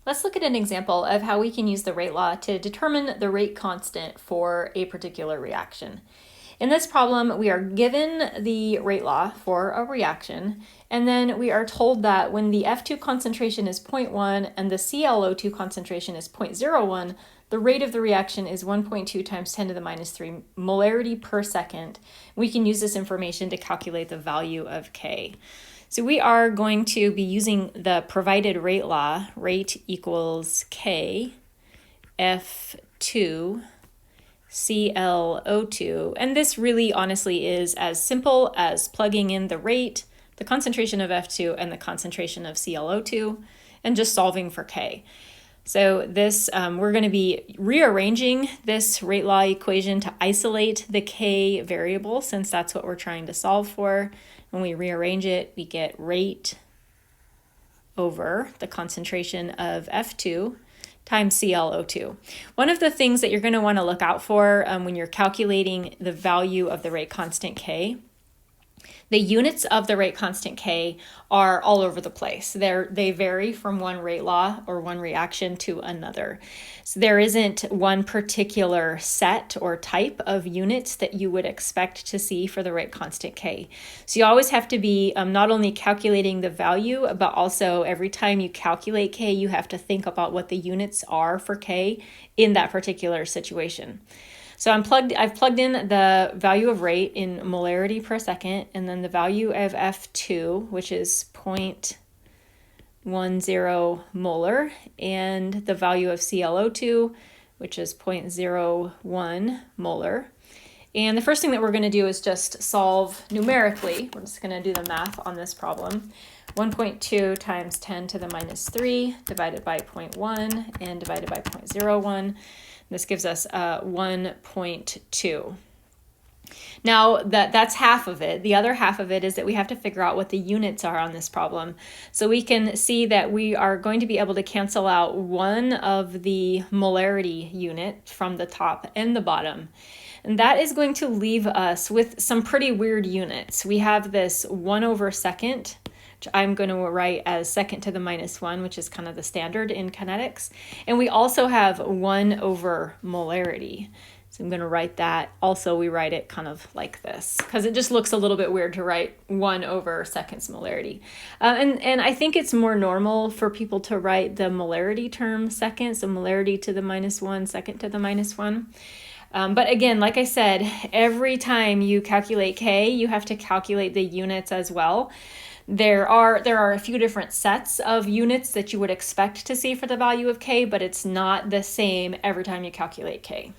Let's look at an example of how we can use the rate law to determine the rate constant for a particular reaction. In this problem, we are given the rate law for a reaction, and then we are told that when the F2 concentration is 0.1 and the ClO2 concentration is 0.01, the rate of the reaction is 1.2 times 10 to the minus 3 molarity per second. We can use this information to calculate the value of K. So we are going to be using the provided rate law, rate equals K, F2, ClO2, and this really honestly is as simple as plugging in the rate, the concentration of F2, and the concentration of ClO2, and just solving for K. So this, we're going to be rearranging this rate law equation to isolate the K variable, since that's what we're trying to solve for. When we rearrange it, we get rate over the concentration of F2 times ClO2. One of the things that you're going to want to look out for when you're calculating the value of the rate constant K, the units of the rate constant K are all over the place. They vary from one rate law or one reaction to another. So there isn't one particular set or type of units that you would expect to see for the rate constant K. So you always have to be not only calculating the value, but also every time you calculate K, you have to think about what the units are for K in that particular situation. So I've plugged in the value of rate in molarity per second, and then the value of F2, which is 0.10 molar, and the value of ClO2, which is 0.01 molar. And the first thing that we're going to do is just solve numerically. We're just going to do the math on this problem. 1.2 times 10 to the minus 3 divided by 0.1 and divided by 0.01. This gives us 1.2. Now that's half of it. The other half of it is that we have to figure out what the units are on this problem. So we can see that we are going to be able to cancel out one of the molarity unit from the top and the bottom. And that is going to leave us with some pretty weird units. We have this 1 over second, which I'm going to write as second to the minus 1, which is kind of the standard in kinetics. And we also have 1 over molarity. So I'm going to write that. Also, we write it kind of like this, because it just looks a little bit weird to write 1 over seconds molarity. And I think it's more normal for people to write the molarity term second, so molarity to the minus 1, second to the minus 1. But again, like I said, every time you calculate K, you have to calculate the units as well. There are a few different sets of units that you would expect to see for the value of K, but it's not the same every time you calculate K.